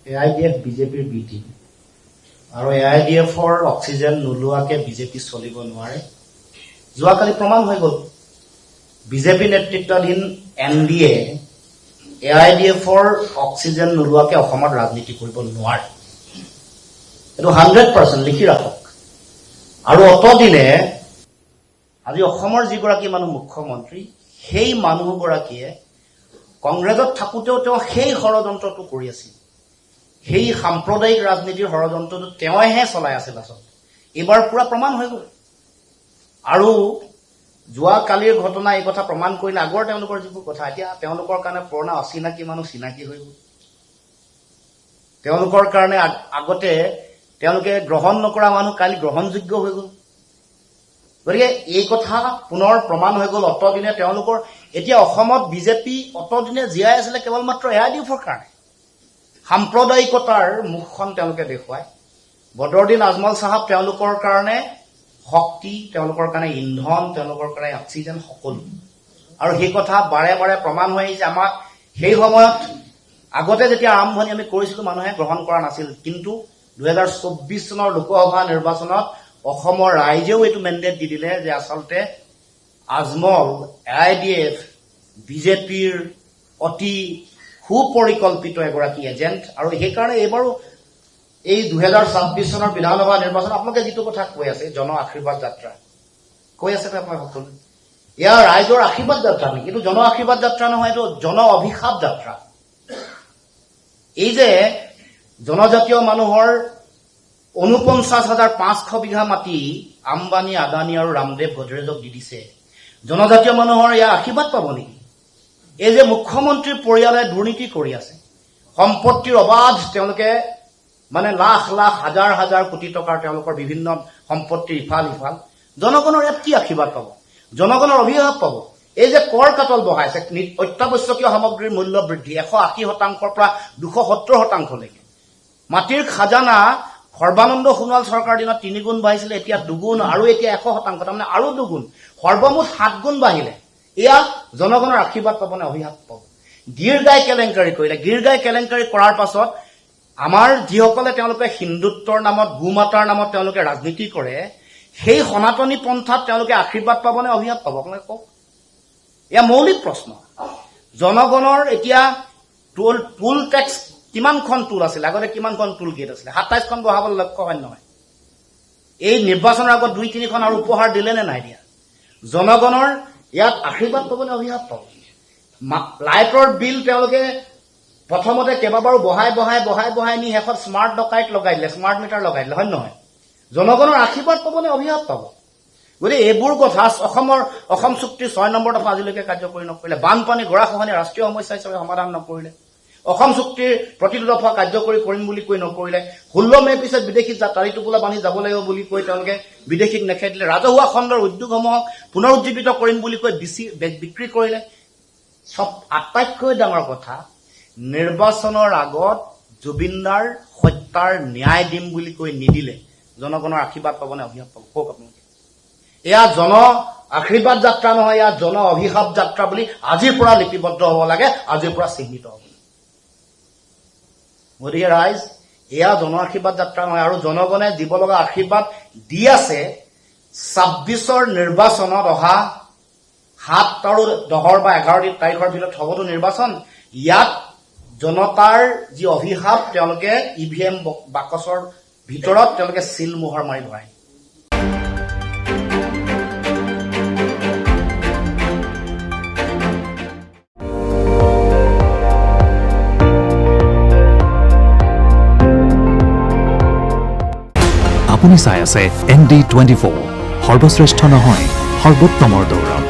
AIDF বিজেপিৰ B team আৰু AIDFৰ oxygen নোলোৱাকে BJP চলিব নোৱাৰে। যোৱাকালি প্ৰমাণ হৈ গ'ল বিজেপি নেতৃত্বাধীন NDA AIDFৰ অক্সিজেন নোলোৱাকে অসমত ৰাজনীতি কৰিব নোৱাৰে। এইটো 100% লিখি ৰাখক। আৰু অতদিনে আজি অসমৰ যিগৰাকী মানুহ মুখ্যমন্ত্ৰী সেই মানুহগৰাকীয়ে কংগ্ৰেছত থাকোঁতেও তেওঁ সেই ষড়যন্ত্ৰটো কৰি আছিল। সেই সাম্প্ৰদায়িক ৰাজনীতিৰ ষড়যন্ত্ৰটো তেওঁহে চলাই আছিল আচলতে। এইবাৰ পুৰা প্ৰমাণ হৈ গ'ল। আৰু যোৱাকালিৰ ঘটনা এই কথা প্ৰমাণ কৰিলে আগৰ তেওঁলোকৰ যিবোৰ কথা এতিয়া তেওঁলোকৰ কাৰণে পুৰণা অচিনাকি মানুহ চিনাকি হৈ গ'ল। তেওঁলোকৰ কাৰণে আগতে তেওঁলোকে গ্ৰহণ নকৰা মানুহ কালি গ্ৰহণযোগ্য হৈ গ'ল। গতিকে এই কথা পুনৰ প্ৰমাণ হৈ গ'ল। অতদিনে তেওঁলোকৰ এতিয়া অসমত বিজেপি অতদিনে জীয়াই আছিলে কেৱল মাত্ৰ AIDFৰ কাৰণে। সাম্প্ৰদায়িকতাৰ মুখখন তেওঁলোকে দেখুৱায়। বদৰুদ্দিন আজমল চাহাব তেওঁলোকৰ কাৰণে শক্তি, তেওঁলোকৰ কাৰণে ইন্ধন, তেওঁলোকৰ কাৰণে অক্সিজেন সকলো। আৰু সেই কথা বাৰে বাৰে প্ৰমাণ হৈ আহিছে। আমাক সেই সময়ত আগতে যেতিয়া আৰম্ভণি আমি কৰিছিলোঁ মানুহে গ্ৰহণ কৰা নাছিল। কিন্তু 2024 চনৰ লোকসভা নিৰ্বাচনত অসমৰ ৰাইজেও এইটো মেণ্ডেট দি দিলে যে আচলতে আজমল AIDF বিজেপিৰ অতি সুপৰিকল্পিত এগৰাকী এজেণ্ট। আৰু সেইকাৰণে এইবাৰো এই 2026 চনৰ বিধানসভা নিৰ্বাচন আপোনালোকে যিটো কথা কৈ আছে জন আশীৰ্বাদ যাত্ৰা কৈ আছে আপোনালোকে সকলো এয়া ৰাইজৰ আশীৰ্বাদ যাত্ৰা নেকি? কিন্তু জন আশীৰ্বাদ যাত্ৰা নহয়, এইটো জন অভিশাপ যাত্ৰা। এই যে জনজাতীয় মানুহৰ 49,500 বিঘা মাটি আম্বানী, আদানী আৰু ৰামদেৱ গডৰেজক দি দিছে। জনজাতীয় মানুহৰ ইয়াৰ আশীৰ্বাদ পাব নেকি? এই যে মুখ্যমন্ত্ৰীৰ পৰিয়ালে দুৰ্নীতি কৰি আছে, সম্পত্তিৰ অবাধ তেওঁলোকে মানে লাখ লাখ হাজাৰ হাজাৰ কোটি টকাৰ তেওঁলোকৰ বিভিন্ন সম্পত্তিৰ ইফাল সিফাল, জনগণৰ ইয়াত কি আশীৰ্বাদ পাব? জনগণৰ অভিশাপ পাব। এই যে কৰ কাটল বঢ়াইছে, অত্যাৱশ্যকীয় সামগ্ৰীৰ মূল্য বৃদ্ধি 180%ৰ পৰা 270%লৈকে। মাটিৰ খাজানা সৰ্বানন্দ সোণোৱাল চৰকাৰৰ দিনত 3 গুণ বাঢ়িছিলে, এতিয়া 2 গুণ, আৰু এতিয়া 100%, তাৰমানে আৰু 2 গুণ, সৰ্বমুঠ 7 গুণ বাঢ়িলে। এয়া জনগণৰ আশীৰ্বাদ পাব নে অভিশাপ পাব? গীৰগাই কেলেংকাৰী কৰিলে। গীৰগাই কেলেংকাৰী কৰাৰ পাছত আমাৰ যিসকলে তেওঁলোকে হিন্দুত্বৰ নামত, গোমাতাৰ নামত তেওঁলোকে ৰাজনীতি কৰে, সেই সনাতনী পন্থাত তেওঁলোকে আশীৰ্বাদ পাব নে অভিশাপ পাব? আপোনালোকে কওক। এয়া মৌলিক প্ৰশ্ন। জনগণৰ এতিয়া টুল টেক্স কিমানখন টুল আছিলে আগতে, কিমানখন টুল গেট আছিলে? 27খন বঢ়াবলৈ লক্ষ্য হয় নহয়? এই নিৰ্বাচনৰ আগত 2-3খন আৰু উপহাৰ দিলে নে নাই দিয়া? জনগণৰ ইয়াত আশীৰ্বাদ পাব নে অভিশাপ পাব? লাইটৰ বিল তেওঁলোকে প্ৰথমতে কেইবাবাৰো বঢ়াই নি শেষত স্মাৰ্ট ডকাইট লগাই দিলে, স্মাৰ্ট মিটাৰ লগাই দিলে, হয় নহয়? জনগণৰ আশীৰ্বাদ পাব নে অভিশাপ পাব? গতিকে এইবোৰ কথা অসম চুক্তিৰ 6 নম্বৰ দফা আজিলৈকে কাৰ্যকৰী নকৰিলে, বানপানী গৰাখহনীয়া ৰাষ্ট্ৰীয় সমস্যা হিচাপে সমাধান নকৰিলে, অসম চুক্তিৰ প্ৰতিটো দফা কাৰ্যকৰী কৰিম বুলি কৈ নকৰিলে, 16 মে পিছত বিদেশী তাৰি টোপোলা বান্ধি যাব লাগিব বুলি কৈ তেওঁলোকে বিদেশীক নেখেদিলে, ৰাজহুৱা খণ্ডৰ উদ্যোগসমূহক পুনৰুজ্জীৱিত কৰিম বুলি কৈ বিক্ৰী কৰিলে। চব আটাইতকৈ ডাঙৰ কথা, নিৰ্বাচনৰ আগত জুবিনদাৰ হত্যাৰ ন্যায় দিম বুলি কৈ নিদিলে। জনগণৰ আশীৰ্বাদ পাব নে অভিশাপ পাব? কওক আপোনালোকে। এয়া জন আশীৰ্বাদ যাত্ৰা নহয়, এয়া জন অভিশাপ যাত্ৰা বুলি আজিৰ পৰা লিপিবদ্ধ হ'ব লাগে, আজিৰ পৰা চিহ্নিত হ'ব। গতিকে ৰাইজ, এয়া জন আশীৰ্বাদ যাত্ৰা নহয়। আৰু জনগণে দিব লগা আশীৰ্বাদ দি আছে 26ৰ নিৰ্বাচনত অহা 7 আৰু 10 বা 11 তাৰিখৰ ভিতৰত হ'বতো নিৰ্বাচন। ইয়াত জনতাৰ যি অভিশাপ তেওঁলোকে EVM বাকচৰ ভিতৰত তেওঁলোকে চিল মোহৰ মাৰি ভৰাই। আপুনি চাই আছে ND24, সৰ্বশ্ৰেষ্ঠ নহয়, সৰ্বোত্তমৰ দৌৰ।